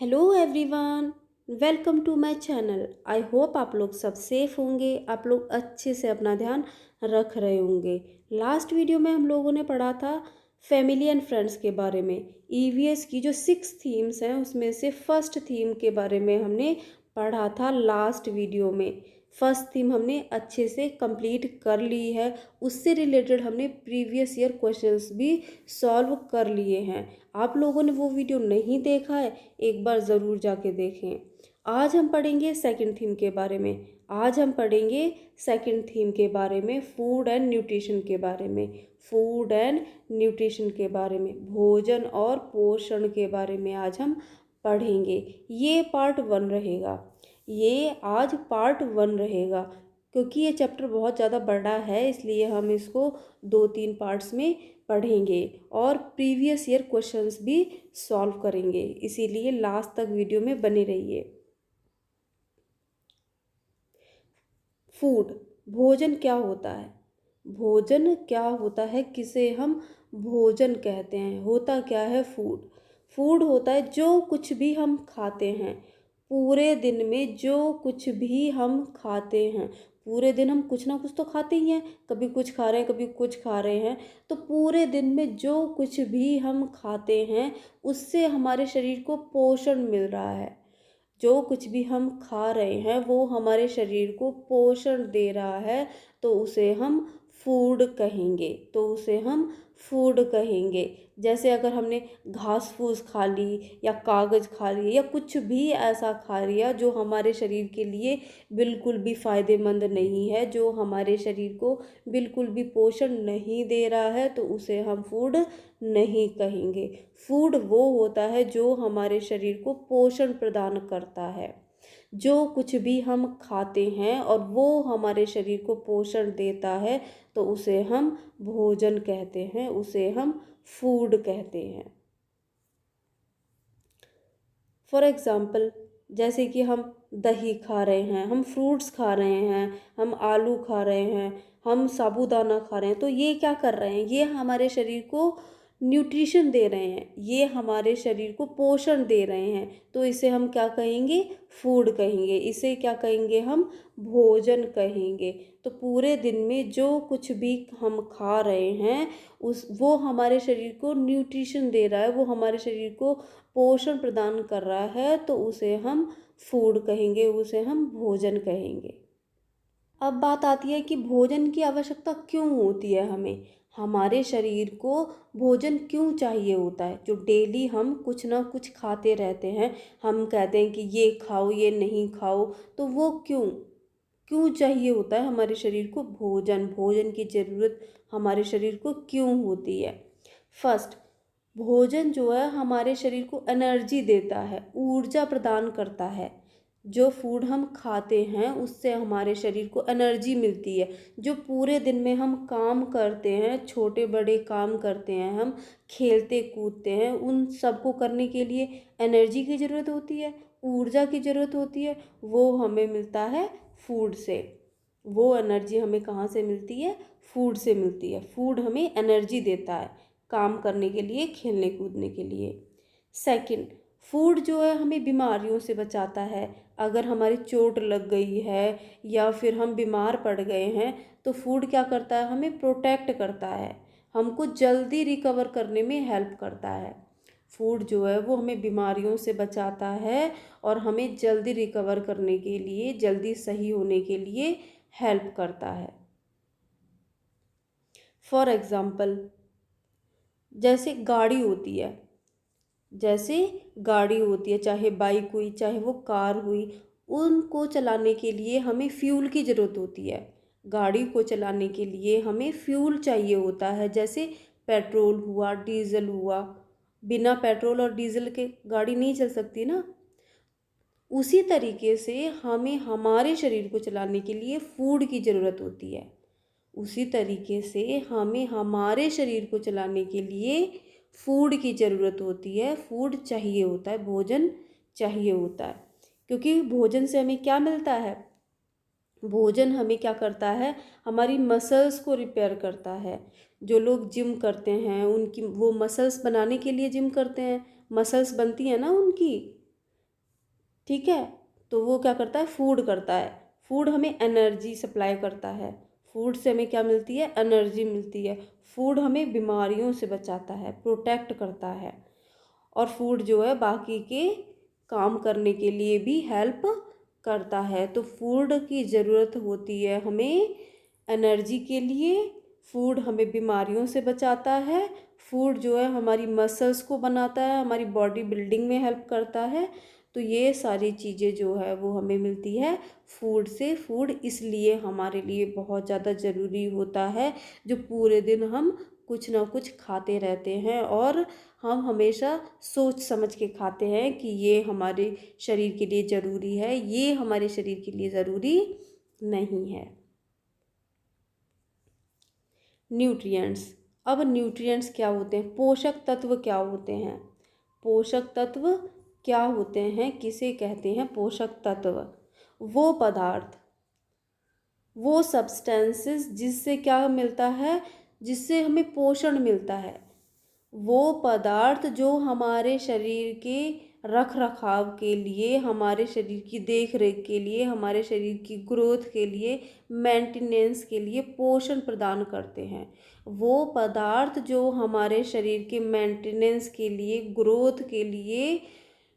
Hello everyone, welcome to my channel. I hope आप लोग सब सेफ होंगे, आप लोग अच्छे से अपना ध्यान रख रहे होंगे। लास्ट वीडियो में हम लोगों ने पढ़ा था फैमिली एंड फ्रेंड्स के बारे में। ईवीएस की जो 6 थीम्स हैं उसमें से फर्स्ट थीम के बारे में हमने पढ़ा था लास्ट वीडियो में। फर्स्ट थीम हमने अच्छे से कंप्लीट कर ली है। उससे रिलेटेड हमने प्रीवियस ईयर क्वेश्चंस भी सॉल्व कर लिए हैं। आप लोगों ने वो वीडियो नहीं देखा है, एक बार ज़रूर जाके देखें। आज हम पढ़ेंगे सेकंड थीम के बारे में। आज हम पढ़ेंगे सेकंड थीम के बारे में, फूड एंड न्यूट्रिशन के बारे में। फूड एंड न्यूट्रिशन के बारे में, भोजन और पोषण के बारे में आज हम पढ़ेंगे। ये पार्ट 1 रहेगा। ये आज पार्ट 1 रहेगा क्योंकि ये चैप्टर बहुत ज़्यादा बड़ा है, इसलिए हम इसको 2-3 पार्ट्स में पढ़ेंगे और प्रीवियस ईयर क्वेश्चंस भी सॉल्व करेंगे। इसीलिए लास्ट तक वीडियो में बने रहिए। फूड, भोजन क्या होता है? भोजन क्या होता है, किसे हम भोजन कहते हैं? होता क्या है फूड? फूड होता है जो कुछ भी हम खाते हैं पूरे दिन में, जो कुछ भी हम खाते हैं पूरे दिन। हम कुछ ना कुछ तो खाते ही हैं, कभी कुछ खा रहे हैं कभी कुछ खा रहे हैं। तो पूरे दिन में जो कुछ भी हम खाते हैं उससे हमारे शरीर को पोषण मिल रहा है। जो कुछ भी हम खा रहे हैं वो हमारे शरीर को पोषण दे रहा है, तो उसे हम फूड कहेंगे। जैसे अगर हमने घास फूस खा ली या कागज़ खा ली या कुछ भी ऐसा खा लिया जो हमारे शरीर के लिए बिल्कुल भी फ़ायदेमंद नहीं है, जो हमारे शरीर को बिल्कुल भी पोषण नहीं दे रहा है, तो उसे हम फूड नहीं कहेंगे। फूड वो होता है जो हमारे शरीर को पोषण प्रदान करता है। जो कुछ भी हम खाते हैं और वो हमारे शरीर को पोषण देता है, तो उसे हम भोजन कहते हैं, उसे हम फूड कहते हैं। फॉर एग्ज़ाम्पल, जैसे कि हम दही खा रहे हैं, हम फ्रूट्स खा रहे हैं, हम आलू खा रहे हैं, हम साबूदाना खा रहे हैं, तो ये क्या कर रहे हैं? ये हमारे शरीर को न्यूट्रिशन दे रहे हैं, ये हमारे शरीर को पोषण दे रहे हैं। तो इसे हम क्या कहेंगे? फूड कहेंगे। इसे क्या कहेंगे? हम भोजन कहेंगे। तो पूरे दिन में जो कुछ भी हम खा रहे हैं वो हमारे शरीर को न्यूट्रिशन दे रहा है, वो हमारे शरीर को पोषण प्रदान कर रहा है, तो उसे हम फूड कहेंगे, उसे हम भोजन कहेंगे। अब बात आती है कि भोजन की आवश्यकता क्यों होती है हमें? हमारे शरीर को भोजन क्यों चाहिए होता है? जो डेली हम कुछ ना कुछ खाते रहते हैं, हम कहते हैं कि ये खाओ ये नहीं खाओ, तो वो क्यों क्यों चाहिए होता है हमारे शरीर को भोजन? भोजन की ज़रूरत हमारे शरीर को क्यों होती है? फर्स्ट, भोजन जो है हमारे शरीर को एनर्जी देता है, ऊर्जा प्रदान करता है। जो फूड हम खाते हैं उससे हमारे शरीर को एनर्जी मिलती है। जो पूरे दिन में हम काम करते हैं, छोटे बड़े काम करते हैं, हम खेलते कूदते हैं, उन सबको करने के लिए एनर्जी की ज़रूरत होती है, ऊर्जा की ज़रूरत होती है। वो हमें मिलता है फूड से। वो एनर्जी हमें कहाँ से मिलती है? फूड से मिलती है। फूड हमें एनर्जी देता है काम करने के लिए, खेलने कूदने के लिए। सेकंड, फूड जो है हमें बीमारियों से बचाता है। अगर हमारी चोट लग गई है या फिर हम बीमार पड़ गए हैं, तो फूड क्या करता है? हमें प्रोटेक्ट करता है, हमको जल्दी रिकवर करने में हेल्प करता है। फूड जो है वो हमें बीमारियों से बचाता है और हमें जल्दी रिकवर करने के लिए, जल्दी सही होने के लिए हेल्प करता है। फॉर एग्ज़ाम्पल, जैसे गाड़ी होती है, चाहे बाइक हुई चाहे वो कार हुई, उनको चलाने के लिए हमें फ्यूल की ज़रूरत होती है। गाड़ी को चलाने के लिए हमें फ्यूल चाहिए होता है, जैसे पेट्रोल हुआ, डीजल हुआ। बिना पेट्रोल और डीजल के गाड़ी नहीं चल सकती ना। उसी तरीके से हमें हमारे शरीर को चलाने के लिए फूड की ज़रूरत होती है। उसी तरीके से हमें हमारे शरीर को चलाने के लिए फूड की ज़रूरत होती है, फूड चाहिए होता है, भोजन चाहिए होता है। क्योंकि भोजन से हमें क्या मिलता है? भोजन हमें क्या करता है? हमारी मसल्स को रिपेयर करता है। जो लोग जिम करते हैं उनकी वो मसल्स बनाने के लिए जिम करते हैं, मसल्स बनती हैं ना उनकी, ठीक है। तो वो क्या करता है, फूड करता है। फूड हमें एनर्जी सप्लाई करता है। फूड से हमें क्या मिलती है, एनर्जी मिलती है। फूड हमें बीमारियों से बचाता है, प्रोटेक्ट करता है। और फूड जो है बाकी के काम करने के लिए भी हेल्प करता है। तो फूड की ज़रूरत होती है हमें एनर्जी के लिए। फूड हमें बीमारियों से बचाता है। फूड जो है हमारी मसल्स को बनाता है, हमारी बॉडी बिल्डिंग में हेल्प करता है। तो ये सारी चीज़ें जो है वो हमें मिलती है फूड से। फूड इसलिए हमारे लिए बहुत ज़्यादा ज़रूरी होता है, जो पूरे दिन हम कुछ ना कुछ खाते रहते हैं और हम हमेशा सोच समझ के खाते हैं कि ये हमारे शरीर के लिए ज़रूरी है, ये हमारे शरीर के लिए ज़रूरी नहीं है। न्यूट्रिएंट्स। अब न्यूट्रिएंट्स क्या होते हैं, पोषक तत्व क्या होते हैं। पोषक तत्व क्या होते हैं, किसे कहते हैं पोषक तत्व। वो पदार्थ, वो सब्सटेंसेस जिससे क्या मिलता है, जिससे हमें पोषण मिलता है। वो पदार्थ जो हमारे शरीर के रख रखाव के लिए, हमारे शरीर की देख रेख के लिए, हमारे शरीर की ग्रोथ के लिए, मेंटेनेंस के लिए पोषण प्रदान करते हैं। वो पदार्थ जो हमारे शरीर के मेंटेनेंस के लिए, ग्रोथ के लिए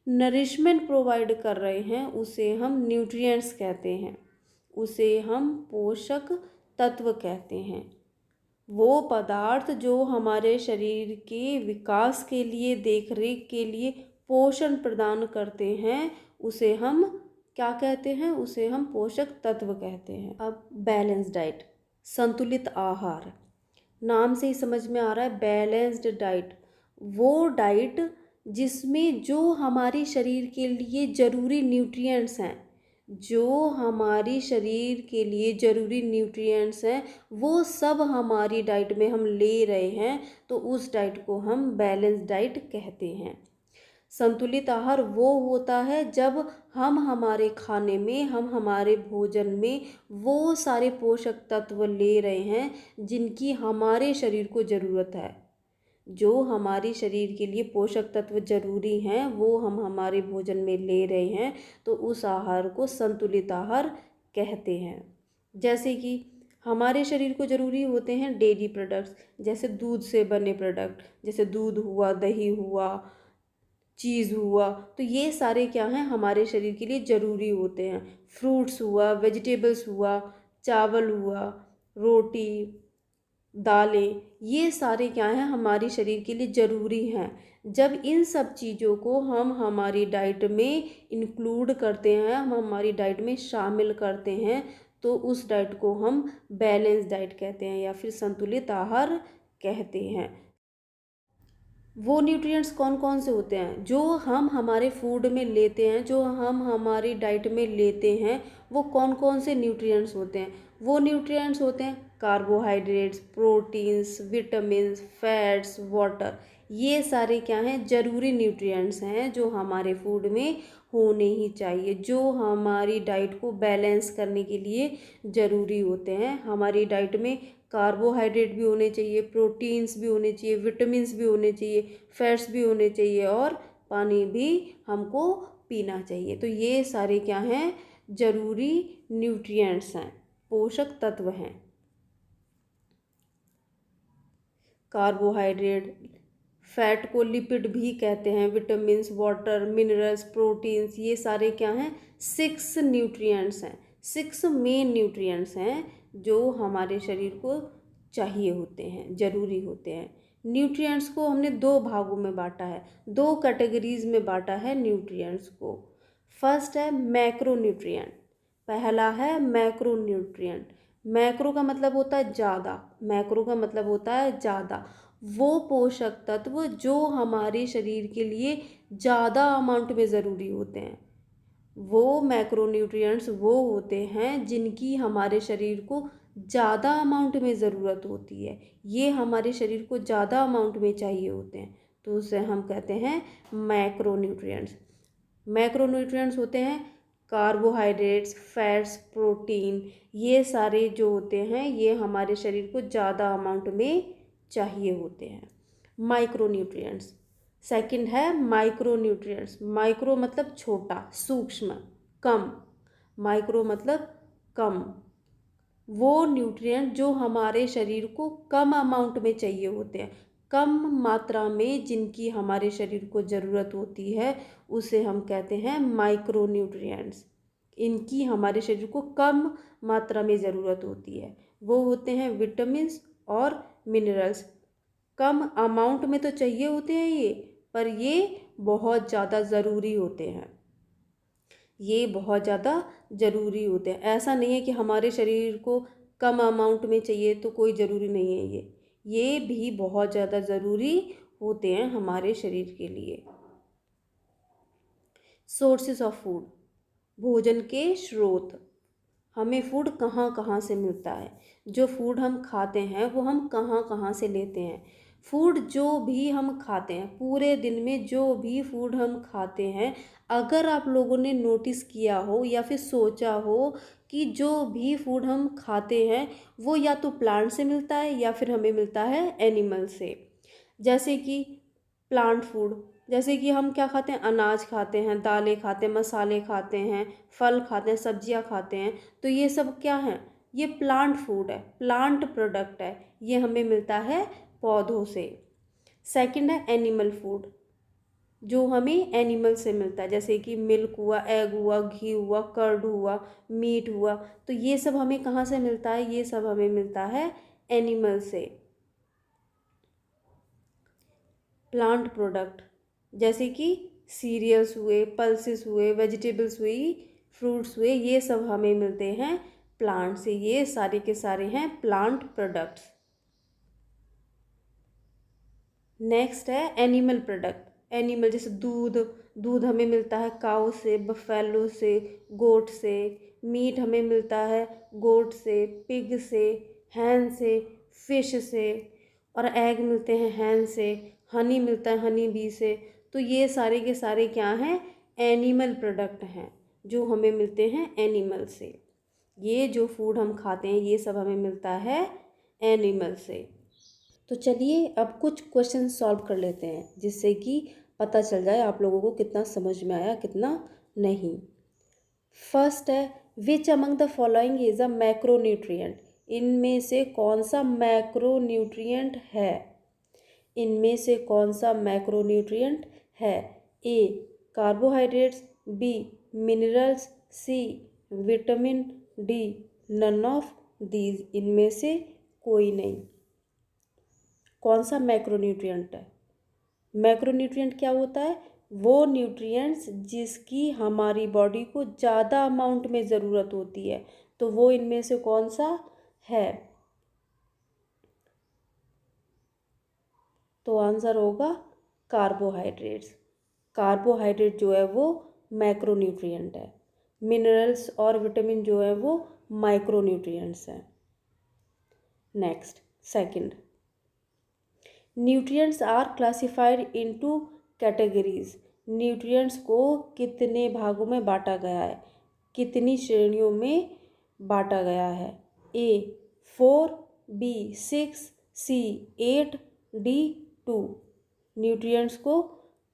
नरिशमेंट प्रोवाइड कर रहे हैं, उसे हम न्यूट्रिएंट्स कहते हैं, उसे हम पोषक तत्व कहते हैं। वो पदार्थ जो हमारे शरीर के विकास के लिए, देख रेख के लिए पोषण प्रदान करते हैं, उसे हम क्या कहते हैं, उसे हम पोषक तत्व कहते हैं। अब बैलेंस डाइट, संतुलित आहार, नाम से ही समझ में आ रहा है बैलेंस्ड डाइट। वो डाइट जिसमें जो हमारी शरीर के लिए ज़रूरी न्यूट्रिएंट्स हैं, जो हमारी शरीर के लिए ज़रूरी न्यूट्रिएंट्स हैं, वो सब हमारी डाइट में हम ले रहे हैं, तो उस डाइट को हम बैलेंस डाइट कहते हैं। संतुलित आहार वो होता है जब हम हमारे खाने में, हम हमारे भोजन में वो सारे पोषक तत्व ले रहे हैं जिनकी हमारे शरीर को ज़रूरत है। जो हमारी शरीर के लिए पोषक तत्व जरूरी हैं वो हम हमारे भोजन में ले रहे हैं, तो उस आहार को संतुलित आहार कहते हैं। जैसे कि हमारे शरीर को ज़रूरी होते हैं डेयरी प्रोडक्ट्स, जैसे दूध से बने प्रोडक्ट, जैसे दूध हुआ, दही हुआ, चीज़ हुआ, तो ये सारे क्या हैं, हमारे शरीर के लिए ज़रूरी होते हैं। फ्रूट्स हुआ, वेजिटेबल्स हुआ, चावल हुआ, रोटी, दालें, ये सारे क्या हैं, हमारे शरीर के लिए ज़रूरी हैं। जब इन सब चीज़ों को हम हमारी डाइट में इंक्लूड करते हैं, हम हमारी डाइट में शामिल करते हैं, तो उस डाइट को हम बैलेंस डाइट कहते हैं या फिर संतुलित आहार कहते हैं। वो न्यूट्रिएंट्स कौन कौन से होते हैं जो हम हमारे फूड में लेते हैं, जो हम हमारी डाइट में लेते हैं, वो कौन कौन से न्यूट्रिएंट्स होते हैं। वो न्यूट्रिएंट्स होते हैं carbohydrates, proteins, vitamins, fats, water. ये सारे क्या हैं, ज़रूरी न्यूट्रिएंट्स हैं जो हमारे फूड में होने ही चाहिए, जो हमारी डाइट को बैलेंस करने के लिए ज़रूरी होते हैं। हमारी डाइट में कार्बोहाइड्रेट भी होने चाहिए, प्रोटीन्स भी होने चाहिए, विटामिन्स भी होने चाहिए, फैट्स भी होने चाहिए और पानी भी हमको पीना चाहिए। तो ये सारे क्या हैं, ज़रूरी न्यूट्रिएंट्स हैं, पोषक तत्व हैं। कार्बोहाइड्रेट, फैट को लिपिड भी कहते हैं, विटामिन्स, वाटर, मिनरल्स, प्रोटीन्स, ये सारे क्या हैं, 6 न्यूट्रिएंट्स हैं, 6 मेन न्यूट्रिएंट्स हैं जो हमारे शरीर को चाहिए होते हैं, ज़रूरी होते हैं। न्यूट्रिएंट्स को हमने 2 भागों में बांटा है, 2 कैटेगरीज में बांटा है न्यूट्रिएंट्स को। फर्स्ट है मैक्रो न्यूट्रिएंट, पहला है मैक्रो न्यूट्रिएंट। मैक्रो का मतलब होता है ज़्यादा, मैक्रो का मतलब होता है ज़्यादा। वो पोषक तत्व जो हमारे शरीर के लिए ज़्यादा अमाउंट में ज़रूरी होते हैं, वो मैक्रोन्यूट्रिएंट्स वो होते हैं जिनकी हमारे शरीर को ज़्यादा अमाउंट में ज़रूरत होती है, ये हमारे शरीर को ज़्यादा अमाउंट में चाहिए होते हैं, तो उसे हम कहते हैं मैक्रोन्यूट्रिएंट्स। मैक्रोन्यूट्रिएंट्स होते हैं कार्बोहाइड्रेट्स, फैट्स, प्रोटीन, ये सारे जो होते हैं ये हमारे शरीर को ज़्यादा अमाउंट में चाहिए होते हैं। माइक्रोन्यूट्रिएंट्स, सेकंड है माइक्रो न्यूट्रिएंट्स। माइक्रो मतलब छोटा, सूक्ष्म, कम। माइक्रो मतलब कम, वो न्यूट्रिएंट जो हमारे शरीर को कम अमाउंट में चाहिए होते हैं, कम मात्रा में जिनकी हमारे शरीर को ज़रूरत होती है, उसे हम कहते हैं माइक्रो न्यूट्रिएंट्स। इनकी हमारे शरीर को कम मात्रा में ज़रूरत होती है, वो होते हैं विटामिन्स और मिनरल्स। कम अमाउंट में तो चाहिए होते हैं ये, पर ये बहुत ज़्यादा ज़रूरी होते हैं। ये बहुत ज़्यादा ज़रूरी होते हैं। ऐसा नहीं है कि हमारे शरीर को कम अमाउंट में चाहिए तो कोई ज़रूरी नहीं है। ये भी बहुत ज़्यादा ज़रूरी होते हैं हमारे शरीर के लिए। सोर्सेस ऑफ फूड, भोजन के स्रोत। हमें फूड कहाँ कहाँ से मिलता है, जो फूड हम खाते हैं वो हम कहाँ कहाँ से लेते हैं। फूड जो भी हम खाते हैं, पूरे दिन में जो भी फूड हम खाते हैं, अगर आप लोगों ने नोटिस किया हो या फिर सोचा हो कि जो भी फूड हम खाते हैं वो या तो प्लांट से मिलता है या फिर हमें मिलता है एनिमल से। जैसे कि प्लांट फूड, जैसे कि हम क्या खाते हैं, अनाज खाते हैं, दालें खाते हैं, मसाले खाते हैं, फल खाते हैं, सब्जियां खाते हैं। तो ये सब क्या है, ये प्लांट फूड है, प्लांट प्रोडक्ट है, ये हमें मिलता है पौधों से। सेकंड है एनिमल फूड, जो हमें एनिमल से मिलता है, जैसे कि मिल्क हुआ, एग हुआ, घी हुआ, कर्ड हुआ, मीट हुआ। तो ये सब हमें कहाँ से मिलता है, ये सब हमें मिलता है एनिमल से। प्लांट प्रोडक्ट, जैसे कि सीरियल्स हुए, पल्सेस हुए, वेजिटेबल्स हुई, फ्रूट्स हुए, ये सब हमें मिलते हैं प्लांट से। ये सारे के सारे हैं प्लांट प्रोडक्ट्स। नेक्स्ट है एनिमल प्रोडक्ट। एनिमल जैसे दूध, दूध हमें मिलता है काऊ से, बफेलो से, गोट से। मीट हमें मिलता है गोट से, पिग से, हैन से, फिश से। और एग मिलते हैं हैन से। हनी मिलता है हनी बी से। तो ये सारे के सारे क्या हैं, एनिमल प्रोडक्ट हैं, जो हमें मिलते हैं एनिमल से। ये जो फूड हम खाते हैं ये सब हमें मिलता है एनिमल से। तो चलिए अब कुछ क्वेश्चन सॉल्व कर लेते हैं, जिससे कि पता चल जाए आप लोगों को कितना समझ में आया कितना नहीं। फर्स्ट है, which among the following is a macronutrient. इनमें से कौन सा मैक्रोन्यूट्रिएंट है, इनमें से कौन सा मैक्रोन्यूट्रिएंट है। A carbohydrates, B minerals, C vitamin, D none of these. इनमें से कोई नहीं। कौन सा मैक्रोन्यूट्रिएंट है, मैक्रोन्यूट्रिएंट क्या होता है, वो न्यूट्रिएंट्स जिसकी हमारी बॉडी को ज़्यादा अमाउंट में ज़रूरत होती है। तो वो इनमें से कौन सा है, तो आंसर होगा कार्बोहाइड्रेट्स। कार्बोहाइड्रेट जो है वो मैक्रोन्यूट्रिएंट है। मिनरल्स और विटामिन जो है वो माइक्रोन्यूट्रिएंट्स हैं। Next second, nutrients are classified into categories. Nutrients को कितने भागों में बांटा गया है, कितनी श्रेणियों में बांटा गया है। ए 4, बी 6, सी 8, डी 2। न्यूट्रिएंट्स को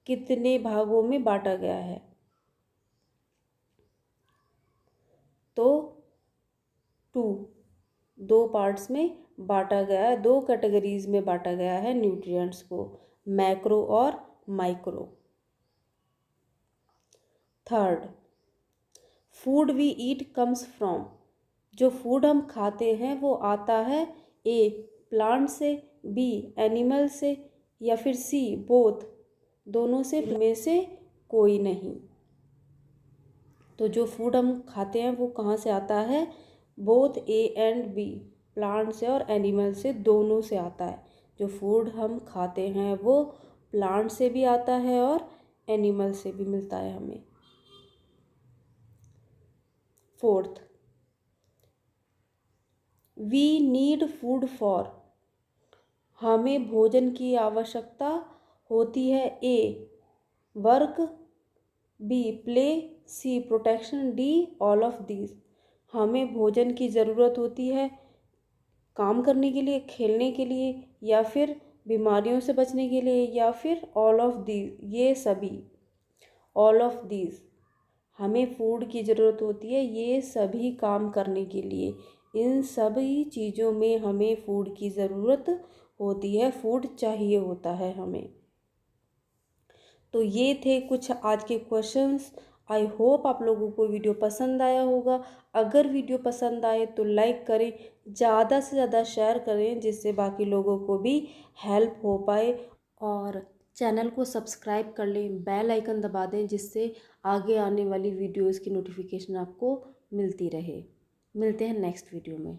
कितने भागों में बांटा गया है, तो 2, 2 पार्ट्स में बांटा गया है, 2 कैटेगरीज में बांटा गया है न्यूट्रिएंट्स को, मैक्रो और micro. Third, food we eat comes from. जो फूड हम खाते हैं वो आता है ए प्लांट से, बी एनिमल से, या फिर सी बोथ, दोनों से, में से कोई नहीं। तो जो फूड हम खाते हैं वो कहाँ से आता है, both A and B, plant से और एनिमल से, दोनों से आता है। जो फूड हम खाते हैं वो प्लांट से भी आता है और एनिमल से भी मिलता है हमें। Fourth, we need food for. हमें भोजन की आवश्यकता होती है A work, B play, C protection, D all of these. हमें भोजन की ज़रूरत होती है काम करने के लिए, खेलने के लिए, या फिर बीमारियों से बचने के लिए, या फिर ऑल ऑफ दीज, ये सभी, ऑल ऑफ दीज हमें फूड की ज़रूरत होती है ये सभी काम करने के लिए। इन सभी चीज़ों में हमें फूड की ज़रूरत होती है, फूड चाहिए होता है हमें। तो ये थे कुछ आज के क्वेश्चंस। आई होप आप लोगों को वीडियो पसंद आया होगा। अगर वीडियो पसंद आए तो लाइक करें, ज़्यादा से ज़्यादा शेयर करें, जिससे बाकी लोगों को भी हेल्प हो पाए। और चैनल को सब्सक्राइब कर लें, बेल आइकन दबा दें, जिससे आगे आने वाली वीडियोज़ की नोटिफिकेशन आपको मिलती रहे। मिलते हैं नेक्स्ट वीडियो में।